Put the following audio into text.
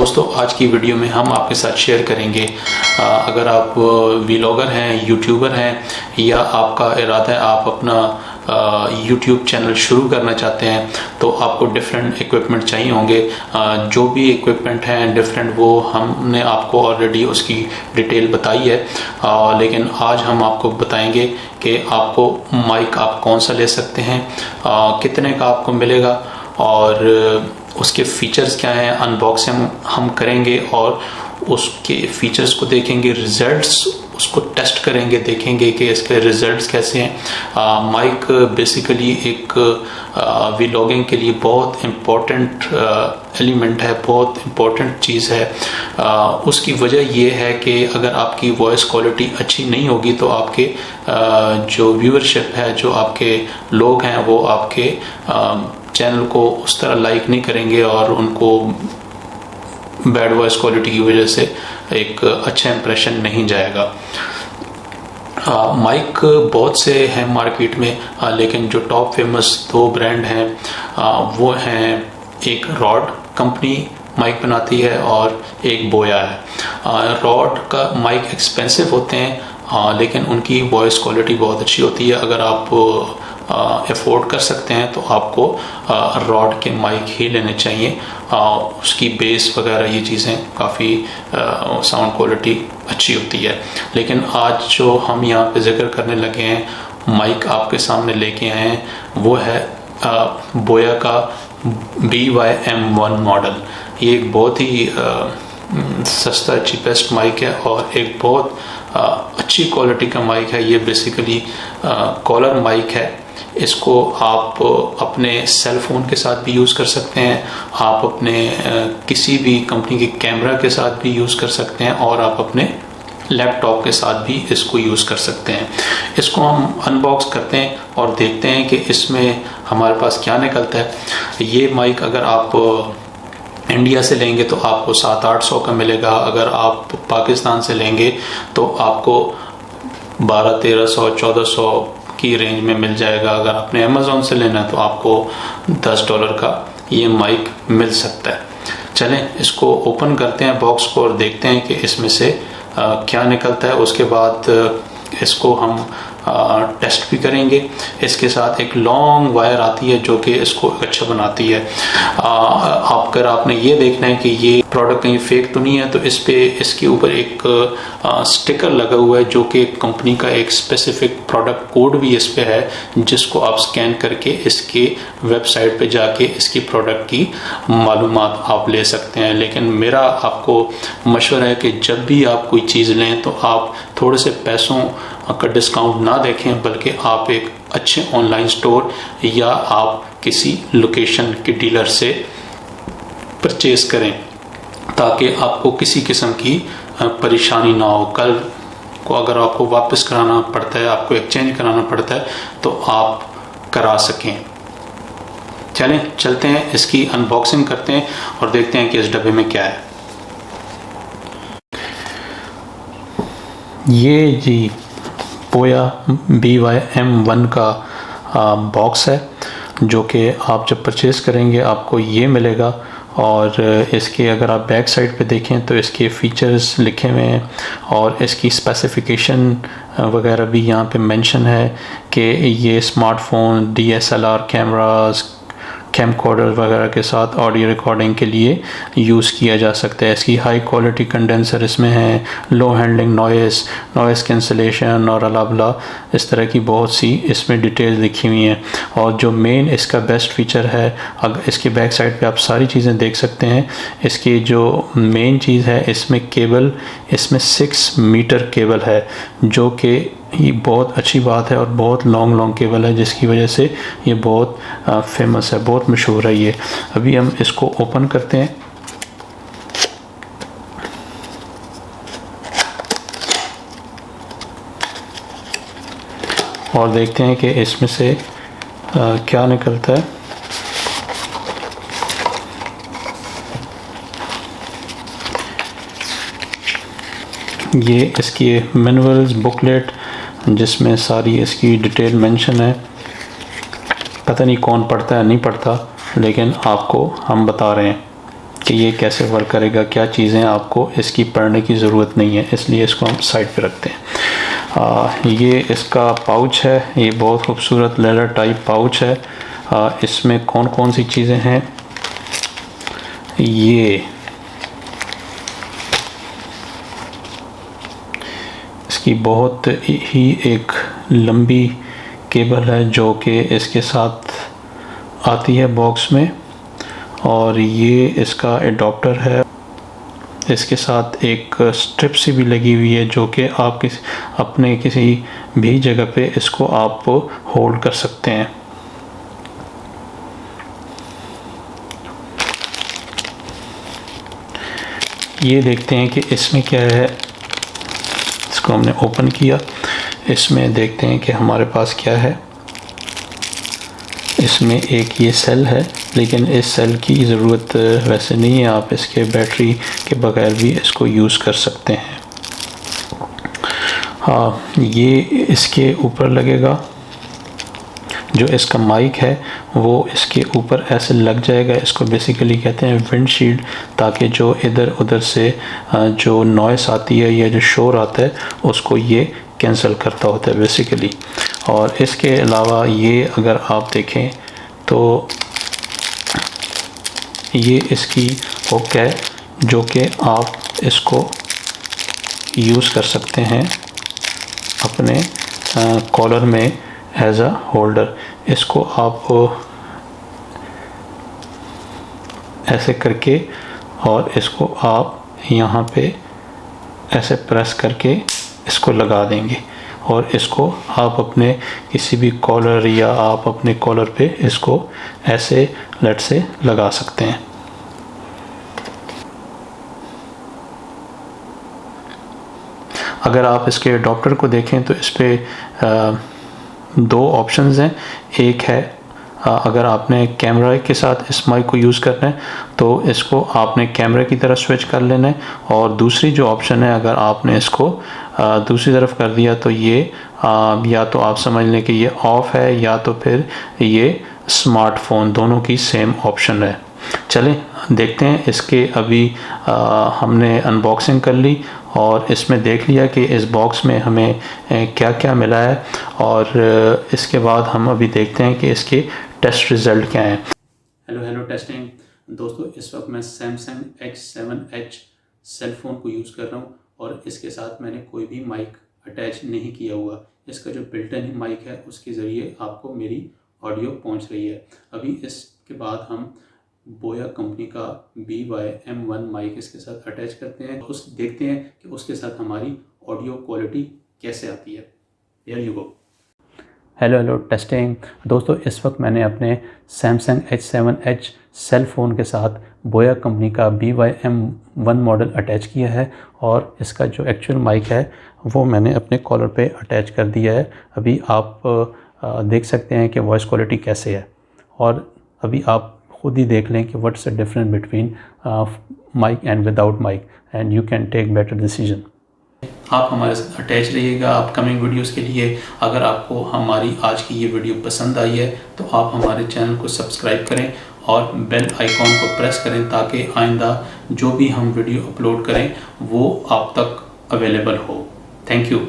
दोस्तों आज की वीडियो में हम आपके साथ शेयर करेंगे अगर आप व्लॉगर हैं, यूट्यूबर हैं या आपका इरादा है आप अपना यूट्यूब चैनल शुरू करना चाहते हैं तो आपको डिफरेंट इक्विपमेंट चाहिए होंगे। जो भी इक्विपमेंट हैं डिफरेंट वो हमने आपको ऑलरेडी उसकी डिटेल बताई है, लेकिन आज हम आपको बताएंगे कि आपको माइक आप कौन सा ले सकते हैं, कितने का आपको मिलेगा और उसके फीचर्स क्या हैं। अनबॉक्सिंग हम करेंगे और उसके फीचर्स को देखेंगे, रिजल्ट्स उसको टेस्ट करेंगे, देखेंगे कि इसके रिजल्ट्स कैसे हैं। माइक बेसिकली एक व्लॉगिंग के लिए बहुत इम्पोर्टेंट एलिमेंट है, बहुत इम्पोर्टेंट चीज़ है। उसकी वजह यह है कि अगर आपकी वॉइस क्वालिटी अच्छी नहीं होगी तो आपके जो व्यूअरशिप है, जो आपके लोग हैं वो आपके चैनल को उस तरह लाइक नहीं करेंगे और उनको बैड वॉइस क्वालिटी की वजह से एक अच्छा इंप्रेशन नहीं जाएगा। माइक बहुत से हैं मार्केट में, लेकिन जो टॉप फेमस दो ब्रांड हैं वो हैं, एक रॉड कंपनी माइक बनाती है और एक बोया है। रॉड का माइक एक्सपेंसिव होते हैं लेकिन उनकी वॉइस क्वालिटी बहुत अच्छी होती है। अगर आप अफोर्ड कर सकते हैं तो आपको रॉड के माइक ही लेने चाहिए। उसकी बेस वगैरह ये चीज़ें काफ़ी साउंड क्वालिटी अच्छी होती है। लेकिन आज जो हम यहाँ पे जिक्र करने लगे हैं, माइक आपके सामने लेके आए हैं, वो है बोया का BYM1 मॉडल। ये एक बहुत ही सस्ता चीपेस्ट माइक है और एक बहुत अच्छी क्वालिटी का माइक है। ये बेसिकली कॉलर माइक है। इसको आप अपने सेल फोन के साथ भी यूज़ कर सकते हैं, आप अपने किसी भी कंपनी के कैमरा के साथ भी यूज़ कर सकते हैं और आप अपने लैपटॉप के साथ भी इसको यूज़ कर सकते हैं। इसको हम अनबॉक्स करते हैं और देखते हैं कि इसमें हमारे पास क्या निकलता है। ये माइक अगर आप इंडिया से लेंगे तो आपको 700-800 का मिलेगा। अगर आप पाकिस्तान से लेंगे तो आपको 1200-1300-1400 की रेंज में मिल जाएगा। अगर आपने अमेज़ॉन से लेना है तो आपको $10 का ये माइक मिल सकता है। चलें इसको ओपन करते हैं बॉक्स को और देखते हैं कि इसमें से क्या निकलता है। उसके बाद इसको हम टेस्ट भी करेंगे। इसके साथ एक लॉन्ग वायर आती है जो कि इसको अच्छा बनाती है। अगर आपने ये देखना है कि ये प्रोडक्ट कहीं फेक तो नहीं है तो इस पे इसके ऊपर एक स्टिकर लगा हुआ है जो कि कंपनी का एक स्पेसिफिक प्रोडक्ट कोड भी इस पे है, जिसको आप स्कैन करके इसके वेबसाइट पे जाके इसकी प्रोडक्ट की मालूमात आप ले सकते हैं। लेकिन मेरा आपको मशवरा है कि जब भी आप कोई चीज़ लें तो आप थोड़े से पैसों का डिस्काउंट ना देखें, बल्कि आप एक अच्छे ऑनलाइन स्टोर या आप किसी लोकेशन के डीलर से परचेज करें ताकि आपको किसी किस्म की परेशानी ना हो। कल को अगर आपको वापस कराना पड़ता है, आपको एक्सचेंज कराना पड़ता है तो आप करा सकें। चलें चलते हैं, इसकी अनबॉक्सिंग करते हैं और देखते हैं कि इस डब्बे में क्या है। ये जी बोया BYM1 का बॉक्स है जो कि आप जब परचेज़ करेंगे आपको ये मिलेगा। और इसके अगर आप बैक साइड पे देखें तो इसके फ़ीचर्स लिखे हुए हैं और इसकी स्पेसिफ़िकेशन वगैरह भी यहाँ पे मेंशन है कि ये स्मार्टफोन, DSLR कैमरास, कैमकॉर्डर वगैरह के साथ ऑडियो रिकॉर्डिंग के लिए यूज़ किया जा सकता है। इसकी हाई क्वालिटी कंडेंसर इसमें है, लो हैंडलिंग नॉइस कैंसलेशन और अलावा इस तरह की बहुत सी इसमें डिटेल्स लिखी हुई हैं। और जो मेन इसका बेस्ट फीचर है, अगर इसके बैक साइड पे आप सारी चीज़ें देख सकते हैं, इसकी जो मेन चीज़ है इसमें केबल, इसमें 6 मीटर केबल है जो कि ये बहुत अच्छी बात है और बहुत लॉन्ग केबल है जिसकी वजह से ये बहुत फेमस है, बहुत मशहूर है ये। अभी हम इसको ओपन करते हैं और देखते हैं कि इसमें से क्या निकलता है। ये इसकी मैनुअल्स बुकलेट जिसमें सारी इसकी डिटेल मेंशन है। पता नहीं कौन पढ़ता है नहीं पढ़ता, लेकिन आपको हम बता रहे हैं कि ये कैसे वर्क करेगा, क्या चीज़ें आपको इसकी पढ़ने की ज़रूरत नहीं है, इसलिए इसको हम साइड पे रखते हैं। ये इसका पाउच है, ये बहुत खूबसूरत लेदर टाइप पाउच है। इसमें कौन कौन सी चीज़ें हैं, ये इसकी बहुत ही एक लंबी केबल है जो कि इसके साथ आती है बॉक्स में, और ये इसका एडाप्टर है। इसके साथ एक स्ट्रिप सी भी लगी हुई है जो कि आप अपने किसी भी जगह पे इसको आप होल्ड कर सकते हैं। ये देखते हैं कि इसमें क्या है। इसको हमने ओपन किया, इसमें देखते हैं कि हमारे पास क्या है। इसमें एक ये सेल है, लेकिन इस सेल की ज़रूरत वैसे नहीं है, आप इसके बैटरी के बगैर भी इसको यूज़ कर सकते हैं। हाँ, ये इसके ऊपर लगेगा। जो इसका माइक है वो इसके ऊपर ऐसे लग जाएगा। इसको बेसिकली कहते हैं विंडशील्ड, ताकि जो इधर उधर से जो नॉइस आती है या जो शोर आता है उसको ये कैंसिल करता होता है बेसिकली। और इसके अलावा ये अगर आप देखें तो ये इसकी हुक है जो कि आप इसको यूज़ कर सकते हैं अपने कॉलर में एज अ होल्डर। इसको आप ऐसे करके और इसको आप यहाँ पे ऐसे प्रेस करके इसको लगा देंगे, और इसको आप अपने किसी भी कॉलर या आप अपने कॉलर पे इसको ऐसे लट से लगा सकते हैं। अगर आप इसके एडाप्टर को देखें तो इस पर दो ऑप्शंस हैं। एक है अगर आपने कैमरा के साथ इस माइक को यूज़ करना है तो इसको आपने कैमरा की तरफ स्विच कर लेना है, और दूसरी जो ऑप्शन है अगर आपने इसको दूसरी तरफ कर दिया तो ये या तो आप समझ लें कि ये ऑफ़ है या तो फिर ये स्मार्टफोन, दोनों की सेम ऑप्शन है। चलें देखते हैं इसके। अभी हमने अनबॉक्सिंग कर ली और इसमें देख लिया कि इस बॉक्स में हमें क्या क्या मिला है, और इसके बाद हम अभी देखते हैं कि इसके टेस्ट रिज़ल्ट क्या हैं। हेलो टेस्टिंग दोस्तों, इस वक्त मैं सैमसंग H7H सेल फ़ोन को यूज़ कर रहा हूँ और इसके साथ मैंने कोई भी माइक अटैच नहीं किया हुआ। इसका जो बिल्ट-इन माइक है उसके ज़रिए आपको मेरी ऑडियो पहुँच रही है। अभी इसके बाद हम बोया कंपनी का BY-M1 माइक इसके साथ अटैच करते हैं, उस देखते हैं कि उसके साथ हमारी ऑडियो क्वालिटी कैसे आती है। Here you go. Hello testing दोस्तों, इस वक्त मैंने अपने सैमसंग H7H सेल फ़ोन के साथ बोया कंपनी का BY-M1 मॉडल अटैच किया है, और इसका जो एक्चुअल माइक है वो मैंने अपने कॉलर पे अटैच कर दिया है। अभी आप देख सकते हैं कि वॉइस क्वालिटी कैसे है, और अभी आप खुद ही देख लें कि what's the difference between mic and without mic, and you can take better decision. आप हमारे साथ अटैच रहिएगा अपकमिंग वीडियोस के लिए। अगर आपको हमारी आज की ये वीडियो पसंद आई है तो आप हमारे चैनल को सब्सक्राइब करें और बेल आइकॉन को प्रेस करें, ताकि आइंदा जो भी हम वीडियो अपलोड करें वो आप तक अवेलेबल हो। Thank you.